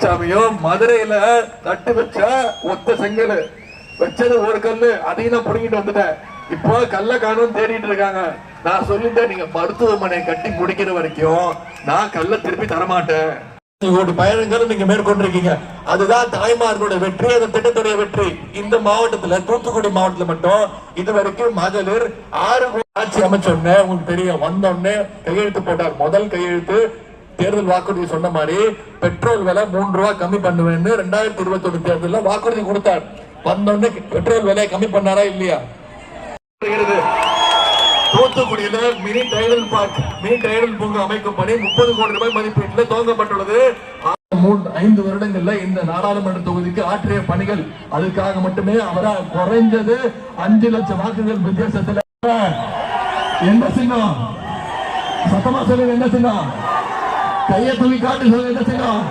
சாமியும் மதுரையில தட்டு வச்சா ஒத்த செங்கல் வச்சது ஒரு கல்லு, அதையும் நான் புடுங்கிட்டு வந்துட்டேன். இப்போ கல்ல காணும் தேடிட்டு இருக்காங்க. நான் சொல்லிட்டேன், நீங்க மருத்துவமனை கட்டி முடிக்கிற வரைக்கும் நான் கல்ல திருப்பி தரமாட்டேன். பயணங்களும் நீங்க மேற்கொண்டிருக்கீங்க. அதுதான் தாய்மார்களுடைய வெற்றி, அந்த திட்டத்துடைய வெற்றி. இந்த மாவட்டத்துல, தூத்துக்குடி மாவட்டத்துல மட்டும் இதுவரைக்கும் மகளிர் 6 ஆட்சி அமைச்சோன்னு உங்களுக்கு தெரியும். வந்தோடனே கையெழுத்து போட்டார். முதல் கையெழுத்து தேர்தல் வாக்குறுதி சொன்ன மாதிரி பெட்ரோல் விலை 3 ரூபாய் கம்மி பண்ணுவேன்னு 2021 தேர்தலில் வாக்குறுதி கொடுத்தார். வந்தோடனே பெட்ரோல் விலை கம்மி பண்ணாரா இல்லையா? தூத்துக்குடியில mini Tidel park, mini Tidel பூங்கா அமைக்கும் பணி 30 கோடி ரூபாய் மதிப்பீட்டில் துவங்கப்பட்டுள்ளது. 5 வருடங்கள்ல இந்த நாடாளுமன்ற தொகுதிக்கு ஆற்றிய பணிகள், அதுக்காக மட்டுமே அவரா குறைஞ்சது 5 லட்சம் வாக்குகள் வித்தியாசத்துல. என்ன சின்னம்? சத்தமா சொல்லுங்க, என்ன சின்னம்? கையை தூக்கி காட்டு சொல்லுங்க, என்ன சின்னம்?